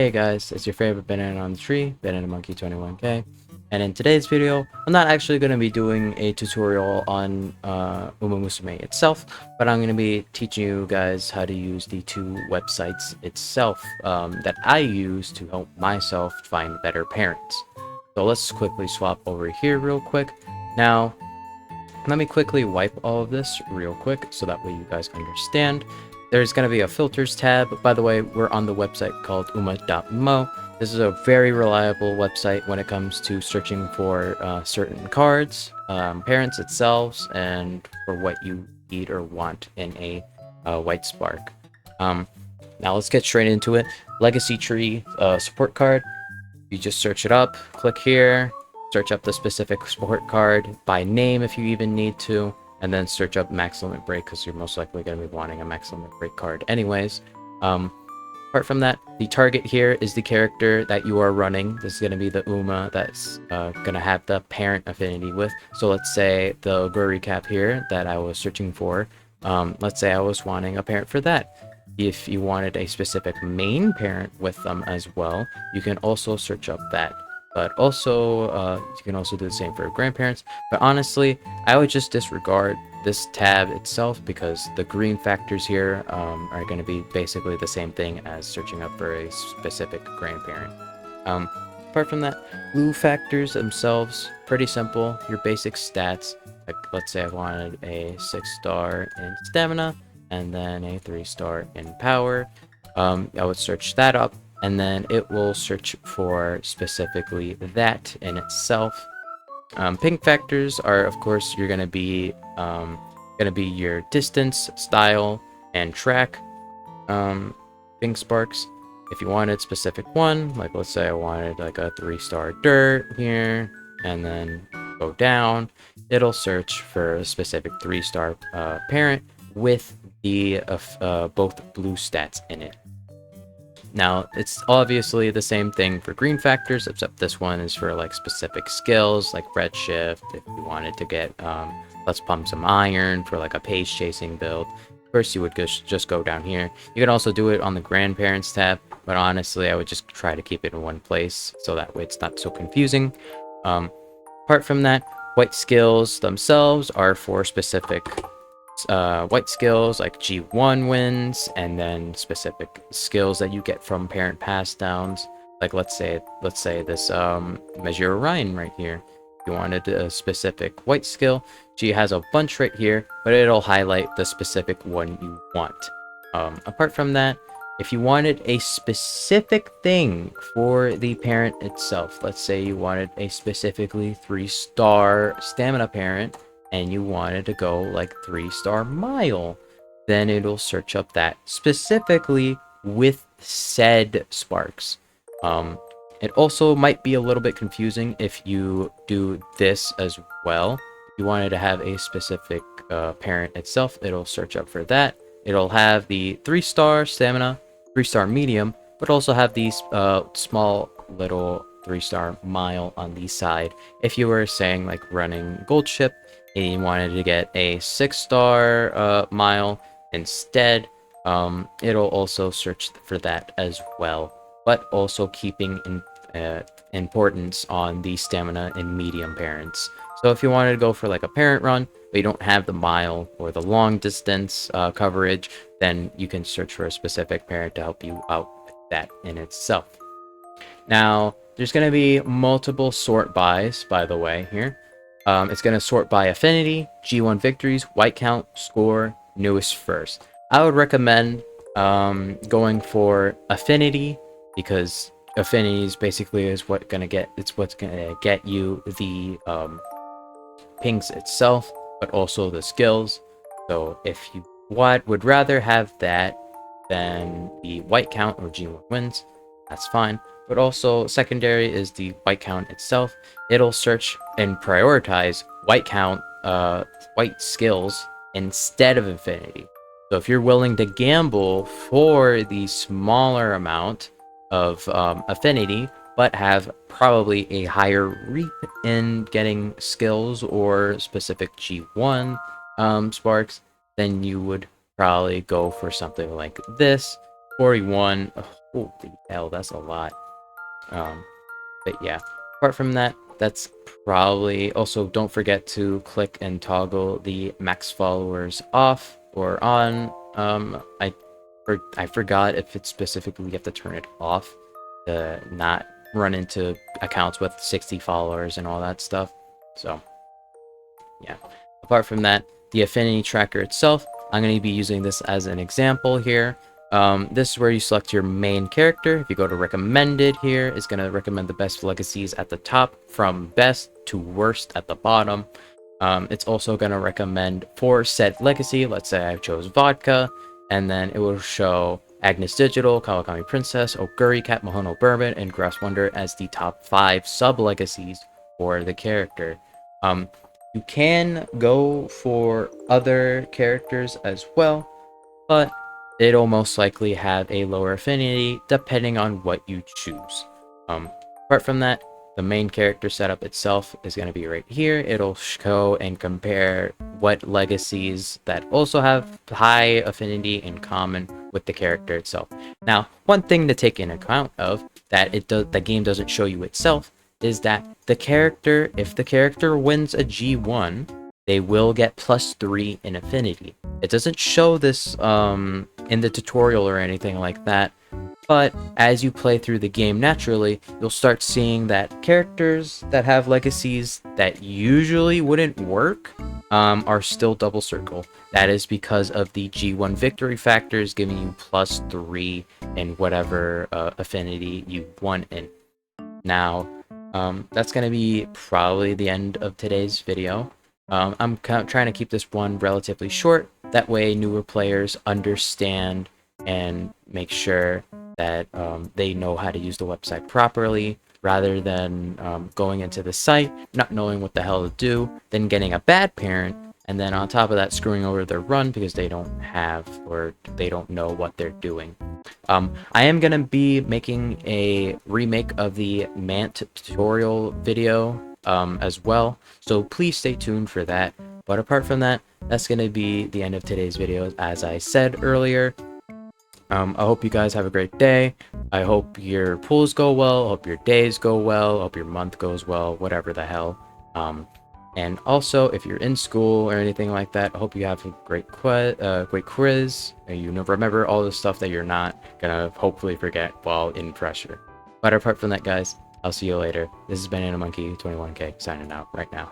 Hey guys, it's your favorite banana on the tree, Banana Monkey 21K, and in today's video, I'm not actually going to be doing a tutorial on Umamusume itself, but I'm going to be teaching you guys how to use the two websites itself that I use to help myself find better parents. So let's quickly swap over here real quick. Now, let me quickly wipe all of this real quick so that way you guys understand. There's going to be a filters tab. By the way, we're on the website called Uma.Moe. This is a very reliable website when it comes to searching for certain cards, parents itself, and for what you need or want in a white spark. Now let's get straight into it. Legacy tree support card. You just search it up, click here, search up the specific support card by name if you even need to, and then search up max limit break because you're most likely going to be wanting a max limit break card anyways. Apart from that, the target here is the character that you are running. This is going to be the Uma that's going to have the parent affinity with. So let's say the Guru recap here that I was searching for. Let's say I was wanting a parent for that. If you wanted a specific main parent with them as well, you can also search up that. But also, you can also do the same for grandparents. But honestly, I would just disregard this tab itself because the green factors here are going to be basically the same thing as searching up for a specific grandparent. Apart from that, blue factors themselves, pretty simple. Your basic stats, like let's say I wanted a 6-star in stamina and then a 3-star in power. I would search that up, and then it will search for specifically that in itself. Pink factors are, of course, you're gonna be your distance, style, and track. Pink sparks, if you wanted specific one, like let's say I wanted like a 3-star dirt here, and then go down, it'll search for a specific 3-star parent with the both blue stats in it. Now, it's obviously the same thing for green factors, except this one is for like specific skills, like redshift, if you wanted to get, let's pump some iron for like a page chasing build. First, you would just go down here. You can also do it on the grandparents tab, but honestly, I would just try to keep it in one place, so that way it's not so confusing. Apart from that, white skills themselves are for specific white skills like G1 wins, and then specific skills that you get from parent pass downs. Like let's say this Measure Orion right here. If you wanted a specific white skill, G has a bunch right here, but it'll highlight the specific one you want. Apart from that, if you wanted a specific thing for the parent itself, let's say you wanted a specifically 3-star stamina parent, and you wanted to go like 3-star mile, then it'll search up that specifically with said sparks. It also might be a little bit confusing if you do this as well. If you wanted to have a specific parent itself, it'll search up for that. It'll have the 3-star stamina, 3-star medium, but also have these small little 3-star mile on the side. If you were saying like running gold ship and you wanted to get a 6-star mile instead, it'll also search for that as well, but also keeping importance on the stamina and medium parents. So if you wanted to go for like a parent run, but you don't have the mile or the long distance coverage, then you can search for a specific parent to help you out with that in itself. Now, there's going to be multiple sort bys, by the way, here. It's going to sort by affinity, G1 victories, white count, score, newest first. I would recommend going for affinity, because affinities basically is what's gonna get you the pings itself, but also the skills. So if you would rather have that than the white count or G1 wins, that's fine. But also secondary is the white count itself. It'll search and prioritize white count, white skills instead of affinity. So if you're willing to gamble for the smaller amount of affinity, but have probably a higher reap in getting skills or specific G1 sparks, then you would probably go for something like this. 41 Holy hell, that's a lot. But yeah, apart from that, that's probably also don't forget to click and toggle the max followers off or on. I forgot if it's specifically you have to turn it off to not run into accounts with 60 followers and all that stuff. So yeah. Apart from that, the affinity tracker itself, I'm going to be using this as an example here. This is where you select your main character. If you go to recommended here, it's going to recommend the best legacies at the top from best to worst at the bottom. It's also going to recommend for said legacy. Let's say I chose vodka, and then it will show Agnes Digital, Kawakami Princess, Oguri Cat, Mohono Bourbon, and Grass Wonder as the top 5 sub-legacies for the character. You can go for other characters as well, but it'll most likely have a lower affinity depending on what you choose. Apart from that, the main character setup itself is going to be right here. It'll show and compare what legacies that also have high affinity in common with the character itself. Now, one thing to take into account of that the game doesn't show you itself is that the character, if the character wins a G1, they will get +3 in affinity. It doesn't show this in the tutorial or anything like that, but as you play through the game naturally, you'll start seeing that characters that have legacies that usually wouldn't work are still double circle. That is because of the G1 victory factors giving you +3 in whatever affinity you won in. Now, that's going to be probably the end of today's video. I'm trying to keep this one relatively short. That way newer players understand and make sure that they know how to use the website properly, rather than going into the site, not knowing what the hell to do, then getting a bad parent, and then on top of that screwing over their run because they don't have or they don't know what they're doing. I am going to be making a remake of the Mant tutorial video as well, so please stay tuned for that. But apart from that, that's going to be the end of today's video. As I said earlier, I hope you guys have a great day. I hope your pools go well. I hope your days go well. I hope your month goes well, whatever the hell. And also, if you're in school or anything like that, I hope you have a great quiz. And you remember all the stuff that you're not gonna hopefully forget while in pressure. But apart from that, guys, I'll see you later. This has been Monkey 21K signing out right now.